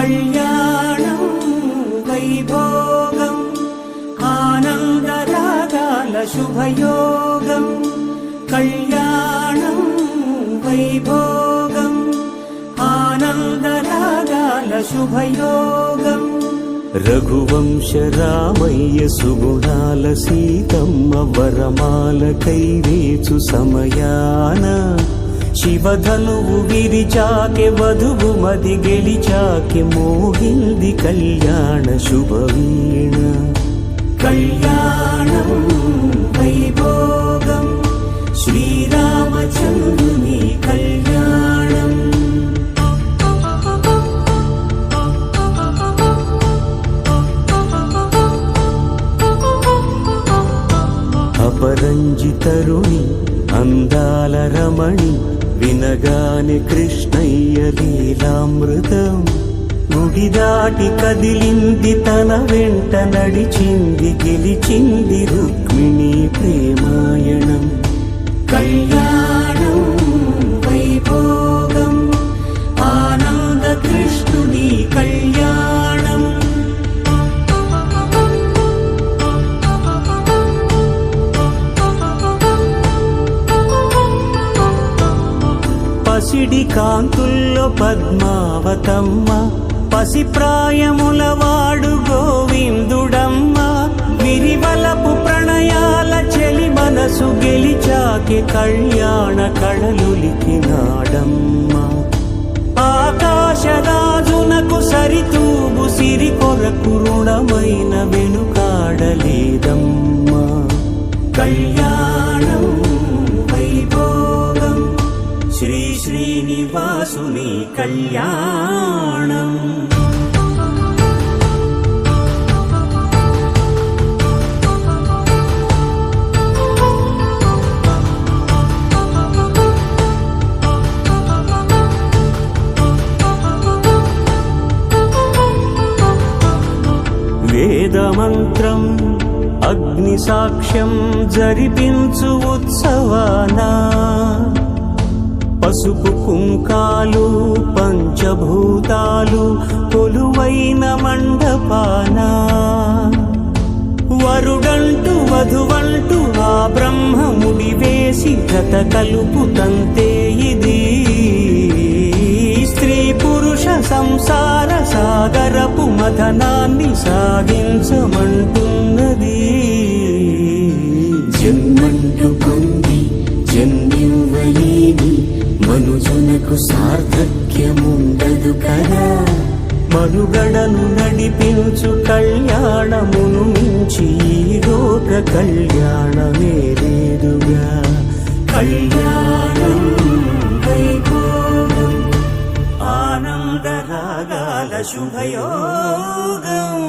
కళ్యాణం వైభోగం ఆనందరాగాల శుభయోగం కళ్యాణం వైభోగం ఆనందరాగాల శుభయోగం రఘువంశ రామయ్య సుగుణాల సీతమ్మ వరమాల కైవేచు సమయాన శివధనువు విరిచాకె వధువు మది గెలిచాకె మోగింది కళ్యాణ శుభవీణ కళ్యాణం వైభోగం శ్రీరామచంద్రుని కళ్యాణం అపరంజి తరుణి అందాల రమణి వినగానే కృష్ణయ్య లీలామృతం గుడి దాటి కదిలింది తన వెంట నడిచింది గెలిచింది రుక్మిణి ప్రేమాయణం కళ్యాణం వైభోగం ఆనంద కృష్ణుని కళ్యాణం పసిడి కాంతుల్లో పద్మావతమ్మ పసిప్రాయముల వాడు గోవిందుడమ్మ విరివలపు ప్రణయాల చెలి మనసు గెలిచాకె కళ్యాణ కళలులికినాడమ్మ ఆకాశరాజునకు సరితూగు సిరి కొరకు రుణమైన వెనుకాడలేదమ్మ కళ్యాణం వైభోగం శ్రీ శ్రీనివాసుని కళ్యాణం వేదమంత్రం అగ్ని సాక్ష్యం జరిపించు ఉత్సవానా పసుపు కుంకాలు పంచభూతాలు కొలువైన మండపాన వరుడంటూ వధువంటూ ఆ బ్రహ్మముడి వేసి జత కలుపుతంతే ఇది స్త్రీ పురుష సంసార సాగరపు మథనాన్ని సాగించమంటున్నది జన్మంటూ పొంది జన్మివ్వలేని మనుజునకు సార్థక్యముండదు కదా మనుగడను నడిపించు కళ్యాణమును మించి ఈ లోక కళ్యాణమే లేదుగా కళ్యాణం వైభోగం ఆనందరాగాల శుభయోగం